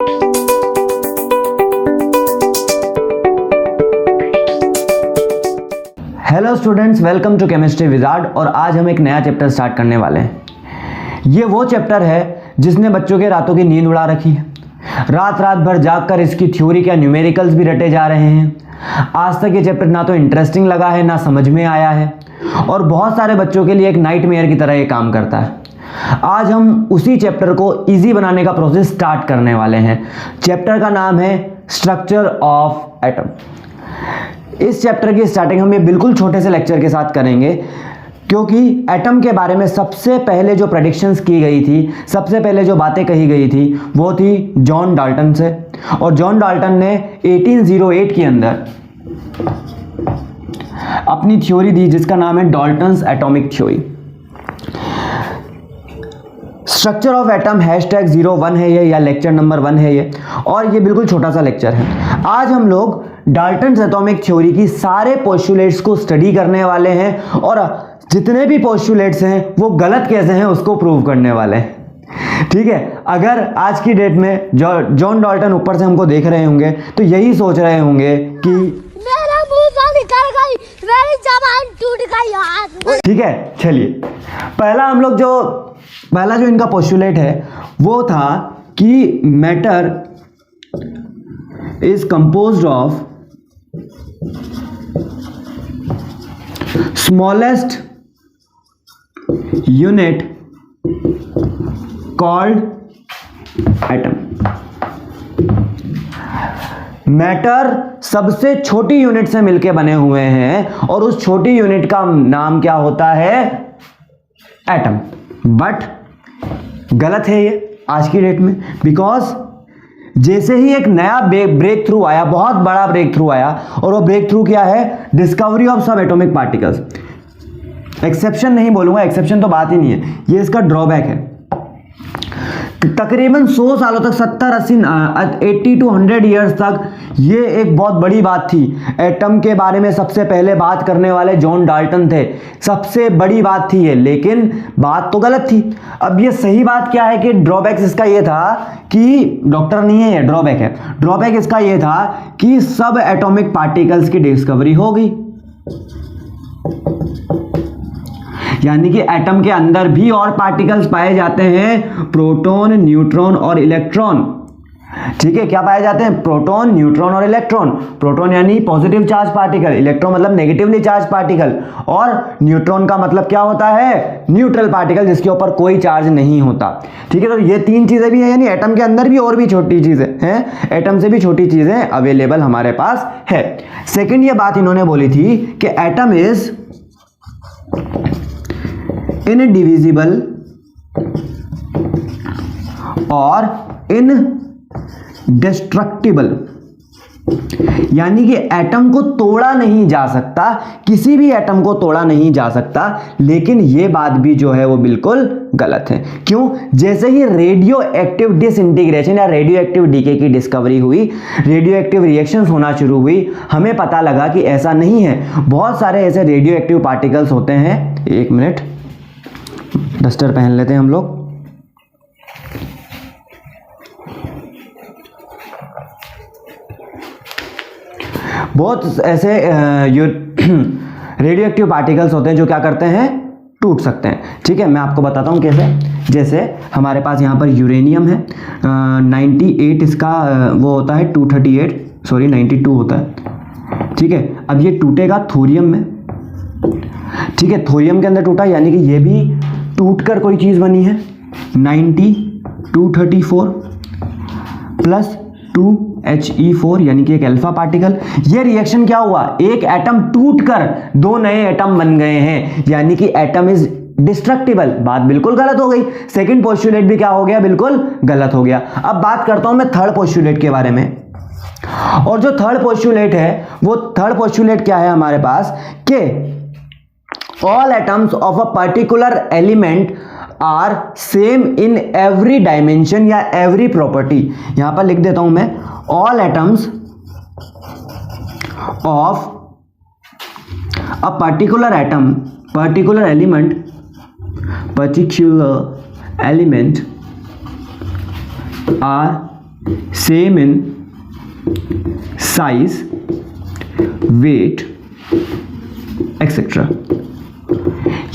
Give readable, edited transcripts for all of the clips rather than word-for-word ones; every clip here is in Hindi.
Hello students, welcome to chemistry wizard. और आज हम एक नया चैप्टर स्टार्ट करने वाले हैं। ये वो चैप्टर है जिसने बच्चों के रातों की नींद उड़ा रखी है। रात रात भर जागकर इसकी थ्योरी क्या न्यूमेरिकल्स भी रटे जा रहे हैं। आज तक ये चैप्टर ना तो इंटरेस्टिंग लगा है ना समझ में आया है, और बहुत सारे बच्चों के लिए एक नाइटमेयर की तरह ये काम करता है। आज हम उसी चैप्टर को इजी बनाने का प्रोसेस स्टार्ट करने वाले हैं। चैप्टर का नाम है स्ट्रक्चर ऑफ एटम। इस चैप्टर की स्टार्टिंग हम ये बिल्कुल छोटे से लेक्चर के साथ करेंगे, क्योंकि एटम के बारे में सबसे पहले जो प्रेडिक्शंस की गई थी, सबसे पहले जो बातें कही गई थी, वो थी जॉन डाल्टन से। और जॉन डाल्टन ने 1808 के अंदर अपनी थ्योरी दी जिसका नाम है Dalton's atomic theory. Structure of atom #01 है ये, या लेक्चर नंबर 1 है ये, और ये बिल्कुल छोटा सा लेक्चर है। आज हम लोग डाल्टन्स एटॉमिक थ्योरी की सारे पोस्टुलेट्स को स्टडी करने वाले हैं, और जितने भी पोस्टुलेट्स हैं वो गलत कैसे हैं उसको प्रूव करने वाले हैं। ठीक है, अगर आज की डेट में जॉन डाल्टन ऊपर से हमको देख रहे होंगे तो यही सोच रहे होंगे कि मेरा मुंह से निकल गई, मेरी जबान टूट गई यार। ठीक है, चलिए पहला जो इनका पोस्टुलेट है वो था कि matter is composed of smallest unit called atom. Matter सबसे छोटी यूनिट से मिलके बने हुए हैं, और उस छोटी यूनिट का नाम क्या होता है? एटम। बट गलत है ये आज की डेट में, बिकॉज जैसे ही एक नया ब्रेक थ्रू आया, बहुत बड़ा ब्रेक थ्रू आया, और वो ब्रेक थ्रू क्या है? डिस्कवरी ऑफ सब एटॉमिक पार्टिकल्स। एक्सेप्शन नहीं बोलूंगा, एक्सेप्शन तो बात ही नहीं है, ये इसका ड्रॉबैक है। तकरीबन 100 सालों तक, 80 to 100 ईयर्स तक ये एक बहुत बड़ी बात थी। एटम के बारे में सबसे पहले बात करने वाले जॉन डाल्टन थे, सबसे बड़ी बात थी ये, लेकिन बात तो गलत थी। अब ये सही बात क्या है कि ड्रॉबैक इसका ये था कि डॉक्टर नहीं है ये, ड्रॉबैक है। ड्रॉबैक इसका ये था कि सब एटॉमिक पार्टिकल्स की डिस्कवरी हो गई, यानी कि एटम के अंदर भी और पार्टिकल्स पाए जाते हैं, प्रोटॉन, न्यूट्रॉन और इलेक्ट्रॉन। ठीक है, क्या पाए जाते हैं? प्रोटॉन, न्यूट्रॉन और इलेक्ट्रॉन। प्रोटॉन यानी पॉजिटिव चार्ज पार्टिकल, इलेक्ट्रॉन मतलब नेगेटिवली चार्ज पार्टिकल, और न्यूट्रॉन का मतलब क्या होता है? न्यूट्रल पार्टिकल, जिसके ऊपर कोई चार्ज नहीं होता। ठीक है, तो ये 3 चीजें भी हैं, यानी एटम के अंदर भी और भी छोटी चीजें हैं, एटम से भी छोटी चीजें अवेलेबल हमारे पास है। सेकेंड ये बात इन्होंने बोली थी कि एटम इज इनडिविजिबल और इनडिस्ट्रक्टिबल, यानी कि एटम को तोड़ा नहीं जा सकता, किसी भी एटम को तोड़ा नहीं जा सकता। लेकिन ये बात भी जो है वो बिल्कुल गलत है। क्यों? जैसे ही रेडियो एक्टिव डिसइंटीग्रेशन या रेडियो एक्टिव डीके की डिस्कवरी हुई, रेडियो एक्टिव रिएक्शंस होना शुरू हुई, हमें पता लगा कि ऐसा नहीं है। बहुत सारे ऐसे रेडियो एक्टिव पार्टिकल्स होते हैं। एक मिनट, डस्टर पहन लेते हैं हम लोग। बहुत ऐसे रेडियो एक्टिव पार्टिकल्स होते हैं जो क्या करते हैं? टूट सकते हैं। ठीक है, मैं आपको बताता हूं कैसे। जैसे हमारे पास यहां पर यूरेनियम है, 98 इसका वो होता है, 92 होता है। ठीक है, अब ये टूटेगा थोरियम में। ठीक है, थोरियम के अंदर टूटा, यानी कि ये भी टूटकर कोई चीज बनी है। 234 प्लस 2He4, यानी कि एक अल्फा पार्टिकल। ये रिएक्शन क्या हुआ? एक एटम टूटकर 2 नए एटम बन गए हैं, यानी कि एटम इज डिस्ट्रक्टिबल। बात बिल्कुल गलत हो गई। सेकंड पोस्टुलेट भी क्या हो गया? बिल्कुल गलत हो गया। अब बात करता हूं मैं थर्ड पोस्टुलेट के बारे में। और जो थर्ड पोस्टुलेट है, वो थर्ड पोस्टुलेट क्या है हमारे पास? कि all atoms of a particular element are same in every dimension या every property। यहां पर लिख देता हूं मैं, all atoms of a particular atom, particular element are same in size, weight etcetera.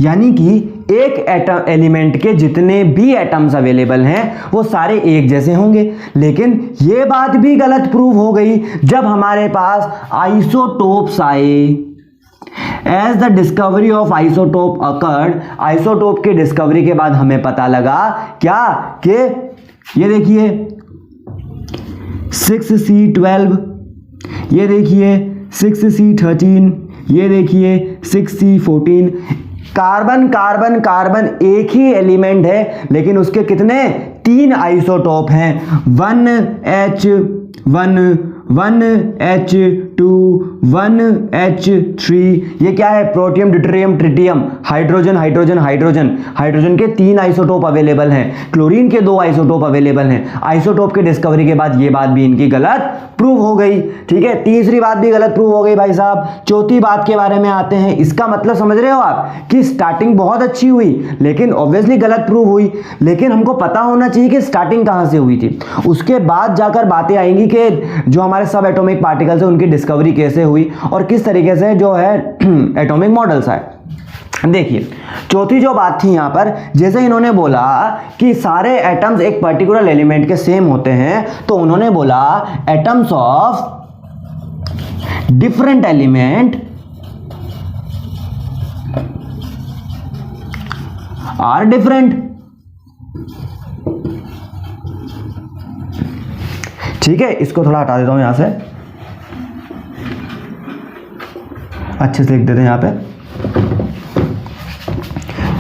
यानी कि एक एटम एलिमेंट के जितने भी एटम्स अवेलेबल हैं वो सारे एक जैसे होंगे। लेकिन ये बात भी गलत प्रूव हो गई जब हमारे पास आइसोटोप्स आए। As the discovery of isotope occurred, isotope के डिस्कवरी के बाद हमें पता लगा क्या कि ये देखिए 6C12, ये देखिए 6C13, ये देखिए 6C14। कार्बन कार्बन कार्बन एक ही एलिमेंट है लेकिन उसके कितने 3 आइसोटोप हैं, 1H1, 1H2, 1H3। ये क्या है? Protium, deuterium, tritium, hydrogen hydrogen hydrogen. Hydrogen के 3 आइसोटोप अवेलेबल हैं, क्लोरीन के 2 आइसोटोप अवेलेबल हैं। आइसोटोप के डिस्कवरी के बाद ये बात भी इनकी गलत प्रूव हो गई। ठीक है, तीसरी बात भी गलत प्रूव हो गई भाई साहब। चौथी बात के बारे में आते हैं। इसका मतलब समझ रहे हो आप कि स्टार्टिंग बहुत अच्छी हुई लेकिन ऑब्वियसली गलत प्रूव हुई। लेकिन हमको पता होना चाहिए कि स्टार्टिंग कहां से हुई थी। उसके बाद जाकर बातें आएंगी कि जो हमारे सब एटॉमिक पार्टिकल्स है उनकी डिस्कवरी कैसे हुई और किस तरीके से जो है एटॉमिक मॉडल्स आए। देखिए चौथी जो बात थी यहां पर, जैसे इन्होंने बोला कि सारे एटम्स एक पर्टिकुलर एलिमेंट के सेम होते हैं, तो उन्होंने बोला atoms of different element are different. ठीक है, इसको थोड़ा हटा देता हूं यहां से, अच्छे से लिख देते हैं यहां पे।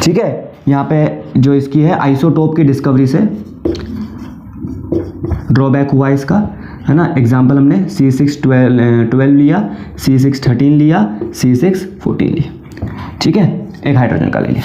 ठीक है, यहां पे जो इसकी है आइसोटोप की डिस्कवरी से ड्रॉबैक हुआ इसका, है ना। एग्जाम्पल हमने C612 लिया, C613 लिया, C614 लिया। ठीक है, एक हाइड्रोजन का ले लिया।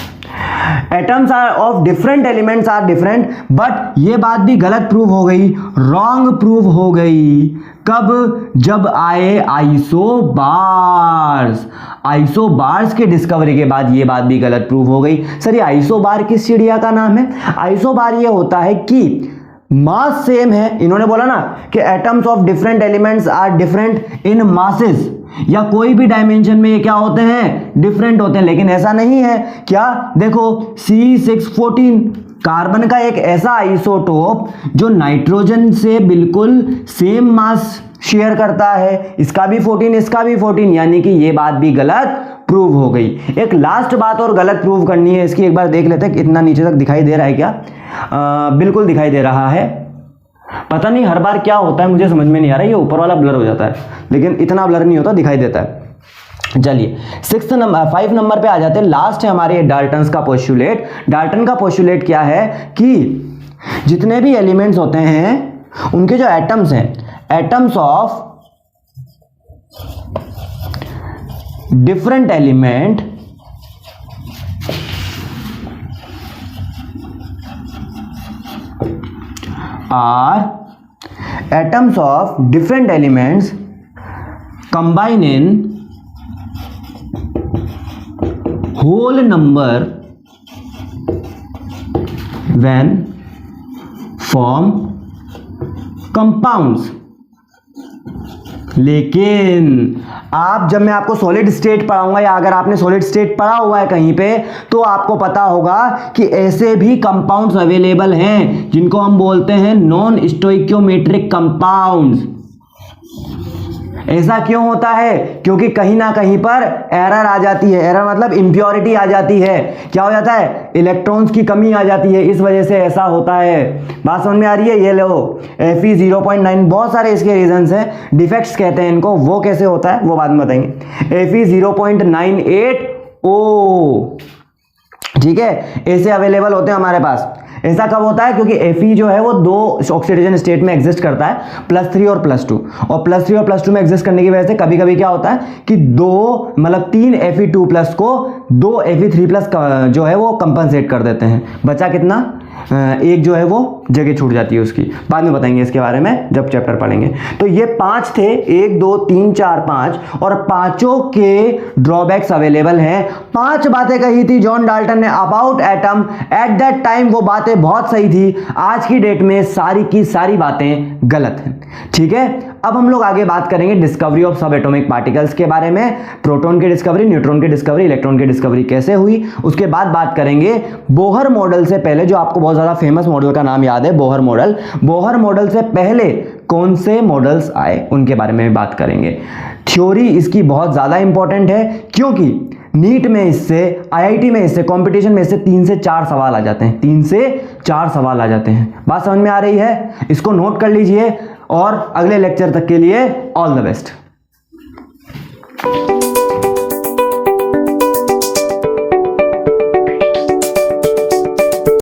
Atoms are of different elements are different, but ये बात भी गलत प्रूव हो गई, रॉन्ग प्रूव हो गई। कब? जब आए आइसोबार्स। आइसोबार्स के डिस्कवरी के बाद ये बात भी गलत प्रूव हो गई। सर ये आइसोबार किस चिड़िया का नाम है? आइसोबार ये होता है कि मास सेम है। इन्होंने बोला ना कि atoms of different elements are different in masses, या कोई भी डायमेंशन में ये क्या होते हैं? डिफरेंट होते हैं। लेकिन ऐसा नहीं है। क्या? देखो C614 कार्बन का एक ऐसा आइसोटोप जो नाइट्रोजन से बिल्कुल सेम मास शेयर करता है, इसका भी 14 इसका भी 14, यानी कि ये बात भी गलत प्रूव हो गई। एक लास्ट बात और गलत प्रूव करनी है इसकी, एक बार देख लेते हैं कितना नीचे तक दिखाई दे रहा है। क्या बिल्कुल दिखाई दे रहा है। पता नहीं हर बार क्या होता है, मुझे समझ में नहीं आ रहा है। ये ऊपर वाला ब्लर हो जाता है लेकिन इतना ब्लर नहीं होता, दिखाई देता है। चलिए 5 नंबर पे आ जाते हैं। लास्ट है हमारे डाल्टन्स का पोस्टुलेट। डाल्टन का पोस्टुलेट क्या है कि जितने भी एलिमेंट्स होते हैं उनके जो एटम्स हैं, atoms of different element are atoms of different elements combine in whole number when form compounds। लेकिन आप जब मैं आपको सॉलिड स्टेट पढ़ाऊंगा या अगर आपने सॉलिड स्टेट पढ़ा हुआ है कहीं पे, तो आपको पता होगा कि ऐसे भी कंपाउंड्स अवेलेबल हैं जिनको हम बोलते हैं नॉन स्टोइकियोमेट्रिक कंपाउंड्स। ऐसा क्यों होता है? क्योंकि कहीं ना कहीं पर एरर आ जाती है। एरर मतलब इंप्योरिटी आ जाती है। क्या हो जाता है? इलेक्ट्रॉन्स की कमी आ जाती है, इस वजह से ऐसा होता है। बात समझ में आ रही है? ये लो Fe 0.9, बहुत सारे इसके रीजंस हैं, डिफेक्ट्स कहते हैं इनको। वो कैसे होता है वो बाद में बताएंगे। Fe 0.98O, ठीक है, ऐसे अवेलेबल होते हैं हमारे पास। ऐसा कब होता है? क्योंकि Fe जो है वो 2 ऑक्सीडेशन स्टेट में एग्जिस्ट करता है, +3 और +2। और +3 और +2 में एग्जिस्ट करने की वजह से कभी कभी क्या होता है कि 3 Fe2+ को 2 Fe3+ जो है वो कंपनसेट कर देते हैं। बचा कितना? एक जो है वो जगह छूट जाती है उसकी, बाद में बताएंगे इसके बारे में जब चैप्टर पढ़ेंगे। तो ये 5 थे, 1 2 3 4 5, और पांचों के ड्रॉबैक्स अवेलेबल हैं। 5 बातें कही थी जॉन डाल्टन ने about atom, at that time वो बातें बहुत सही थी, आज की डेट में सारी की सारी बातें गलत हैं। ठीक है, अब हम लोग आगे बात करेंगे डिस्कवरी ऑफ सब एटॉमिक पार्टिकल्स के बारे में, प्रोटॉन की डिस्कवरी, न्यूट्रॉन की डिस्कवरी, इलेक्ट्रॉन की डिस्कवरी कैसे हुई। उसके बाद बात करेंगे बोहर मॉडल से पहले, जो आपको बहुत ज्यादा फेमस मॉडल का नाम याद है, बोहर मॉडल। बोहर मॉडल से पहले कौन से मॉडल्स आए उनके बारे में बात करेंगे। थ्योरी इसकी बहुत ज्यादा इंपॉर्टेंट है, क्योंकि नीट में इससे, आईआईटी में इससे, कंपटीशन में इससे 3 से 4 सवाल आ जाते हैं, 3 से 4 सवाल आ जाते हैं। बात समझ में आ रही है? इसको नोट कर लीजिए और अगले लेक्चर तक के लिए ऑल द बेस्ट।